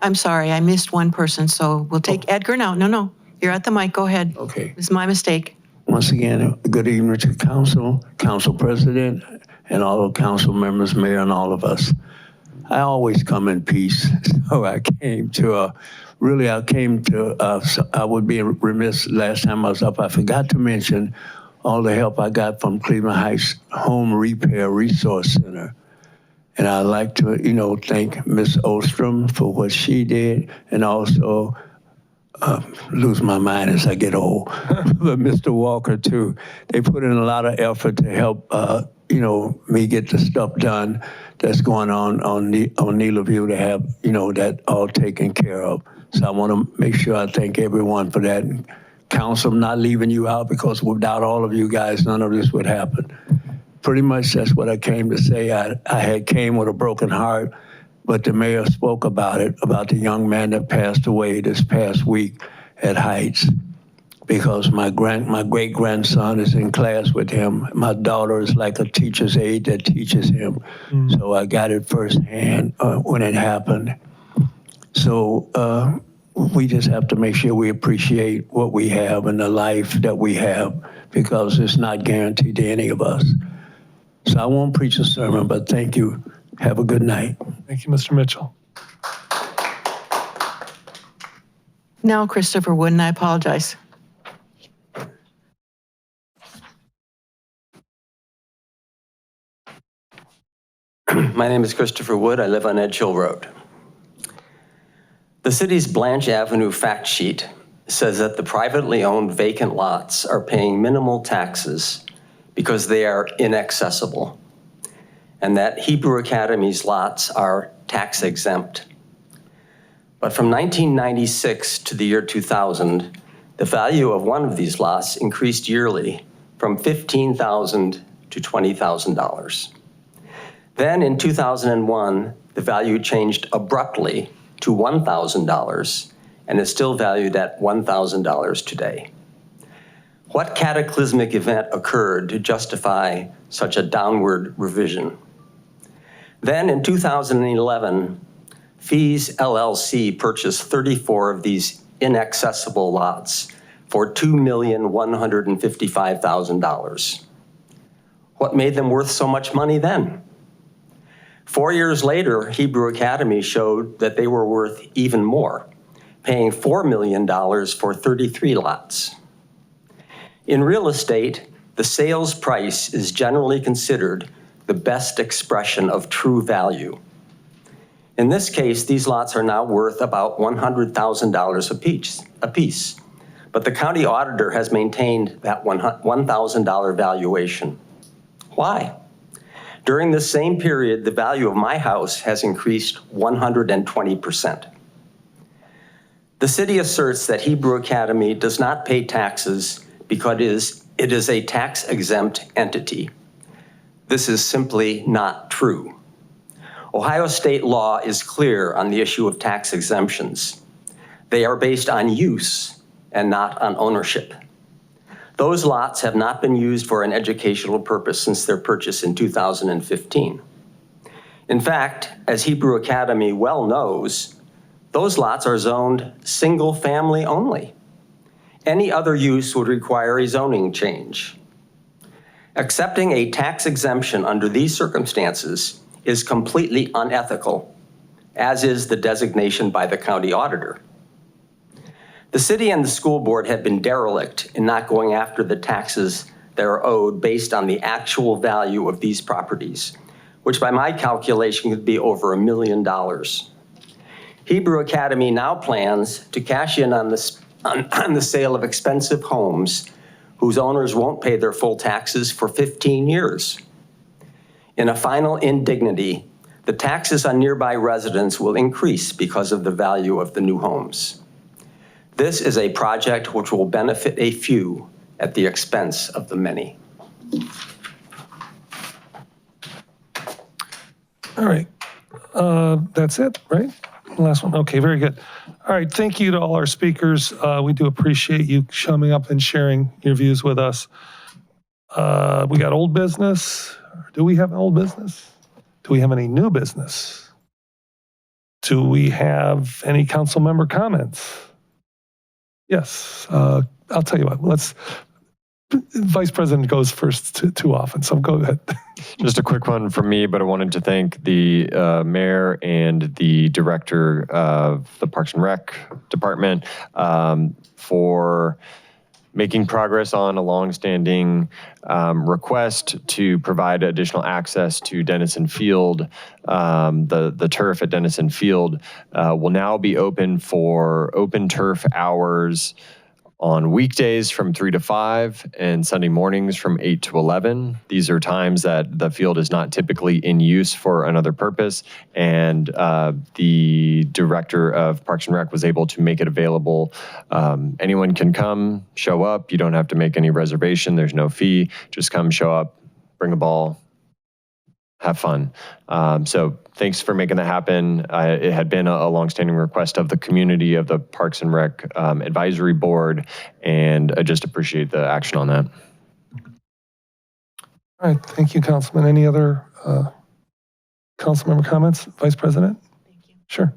Speaker 2: I'm sorry, I missed one person, so we'll take Edgar now. No, you're at the mic, go ahead.
Speaker 21: Okay.
Speaker 2: It's my mistake.
Speaker 21: Once again, good evening to Council President, and all the council members, Mayor, and all of us. I always come in peace, so I came to, I would be remiss last time I was up, I forgot to mention all the help I got from Cleveland Heights Home Repair Resource Center. And I'd like to, thank Ms. Ostrom for what she did, and also lose my mind as I get old. But Mr. Walker too, they put in a lot of effort to help, me get the stuff done that's going on Neela View to have, that all taken care of. So I want to make sure I thank everyone for that. Council, I'm not leaving you out because without all of you guys, none of this would happen. Pretty much that's what I came to say. I had came with a broken heart, but the mayor spoke about it, about the young man that passed away this past week at Heights, because my great-grandson is in class with him. My daughter is like a teacher's aide that teaches him. So I got it firsthand when it happened. So we just have to make sure we appreciate what we have and the life that we have, because it's not guaranteed to any of us. So I won't preach a sermon, but thank you. Have a good night.
Speaker 1: Thank you, Mr. Mitchell.
Speaker 2: Now, Christopher Wood, and I apologize.
Speaker 3: My name is Christopher Wood. I live on Edge Hill Road. The city's Blanche Avenue fact sheet says that the privately owned vacant lots are paying minimal taxes because they are inaccessible, and that Hebrew Academy's lots are tax exempt. But from 1996 to the year 2000, the value of one of these lots increased yearly from $15,000 to $20,000. Then in 2001, the value changed abruptly to $1,000 and is still valued at $1,000 today. What cataclysmic event occurred to justify such a downward revision? Then in 2011, Fees LLC purchased 34 of these inaccessible lots for $2,155,000. What made them worth so much money then? 4 years later, Hebrew Academy showed that they were worth even more, paying $4 million for 33 lots. In real estate, the sales price is generally considered the best expression of true value. In this case, these lots are now worth about $100,000 apiece, but the county auditor has maintained that $1,000 valuation. Why? During this same period, the value of my house has increased 120%. The city asserts that Hebrew Academy does not pay taxes because it is a tax-exempt entity. This is simply not true. Ohio state law is clear on the issue of tax exemptions. They are based on use and not on ownership. Those lots have not been used for an educational purpose since their purchase in 2015. In fact, as Hebrew Academy well knows, those lots are zoned single family only. Any other use would require a zoning change. Accepting a tax exemption under these circumstances is completely unethical, as is the designation by the county auditor. The city and the school board have been derelict in not going after the taxes that are owed based on the actual value of these properties, which by my calculation could be over $1 million. Hebrew Academy now plans to cash in on the sale of expensive homes whose owners won't pay their full taxes for 15 years. In a final indignity, the taxes on nearby residents will increase because of the value of the new homes. This is a project which will benefit a few at the expense of the many.
Speaker 1: All right, that's it, right? Last one, okay, very good. All right, thank you to all our speakers. We do appreciate you coming up and sharing your views with us. We got old business. Do we have old business? Do we have any new business? Do we have any council member comments? Yes, I'll tell you what, Vice President goes first too often, so go ahead.
Speaker 22: Just a quick one from me, but I wanted to thank the mayor and the director of the Parks and Rec Department for making progress on a longstanding request to provide additional access to Dennison Field. The turf at Dennison Field will now be open for open turf hours on weekdays from 3 to 5 and Sunday mornings from 8 to 11. These are times that the field is not typically in use for another purpose, and the director of Parks and Rec was able to make it available. Anyone can come, show up. You don't have to make any reservation. There's no fee. Just come, show up, bring a ball, have fun. So thanks for making that happen. It had been a longstanding request of the community, of the Parks and Rec Advisory Board, and I just appreciate the action on that.
Speaker 1: All right, thank you, Councilman. Any other council member comments? Vice President?
Speaker 2: Thank you.
Speaker 1: Sure.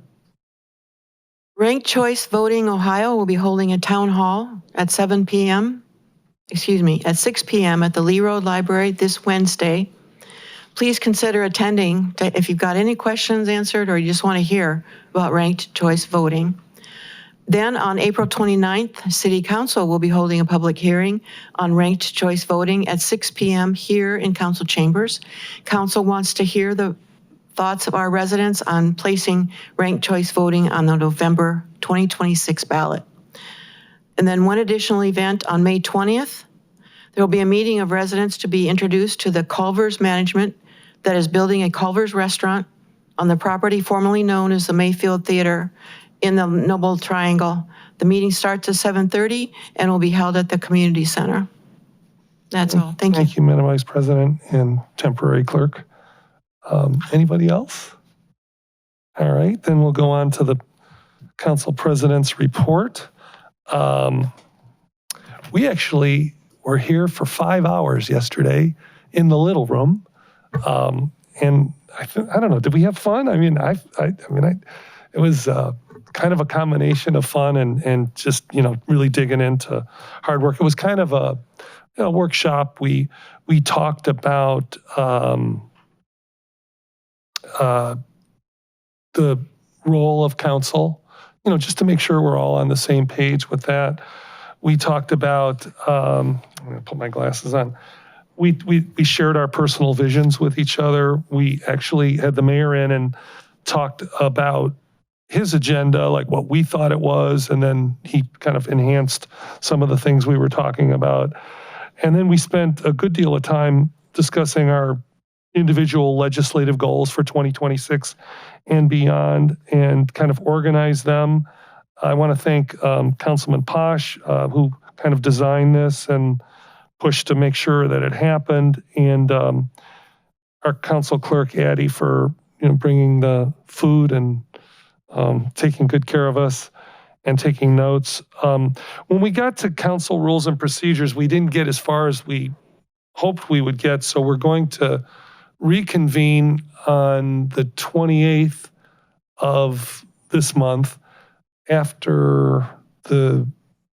Speaker 2: Ranked Choice Voting Ohio will be holding a town hall at 6 p.m. at the Lee Road Library this Wednesday. Please consider attending if you've got any questions answered or you just want to hear about ranked choice voting. Then on April 29th, City Council will be holding a public hearing on ranked choice voting at 6 p.m. here in council chambers. Council wants to hear the thoughts of our residents on placing ranked choice voting on the November 2026 ballot. And then one additional event on May 20th, there will be a meeting of residents to be introduced to the Culver's management that is building a Culver's restaurant on the property formerly known as the Mayfield Theater in the Noble Triangle. The meeting starts at 7:30 and will be held at the community center. That's all. Thank you.
Speaker 1: Thank you, Madam Vice President and temporary clerk. Anybody else? All right, then we'll go on to the council president's report. We actually were here for 5 hours yesterday in the little room. And I don't know, did we have fun? I mean, it was kind of a combination of fun and just, really digging into hard work. It was kind of a workshop. We talked about the role of council, just to make sure we're all on the same page with that. We talked about, I'm gonna put my glasses on. We shared our personal visions with each other. We actually had the mayor in and talked about his agenda, like what we thought it was, and then he kind of enhanced some of the things we were talking about. And then we spent a good deal of time discussing our individual legislative goals for 2026 and beyond, and kind of organize them. I want to thank Councilman Posh, who kind of designed this and pushed to make sure that it happened, and our council clerk Addie for bringing the food and taking good care of us and taking notes. When we got to council rules and procedures, we didn't get as far as we hoped we would get, so we're going to reconvene on the 28th of this month after the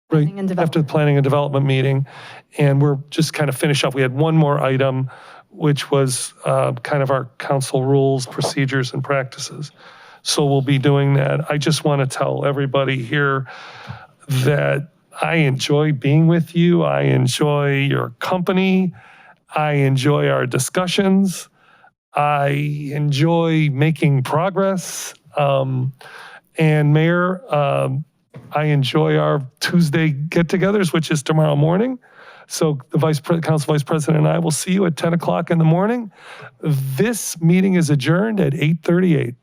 Speaker 1: planning and development meeting, and we're just kind of finish up. We had one more item, which was kind of our council rules, procedures, and practices. So we'll be doing that. I just want to tell everybody here that I enjoy being with you. I enjoy your company. I enjoy our discussions. I enjoy making progress. And Mayor, I enjoy our Tuesday get-togethers, which is tomorrow morning. So the Council Vice President and I will see you at 10 o'clock in the morning. This meeting is adjourned at 8:38.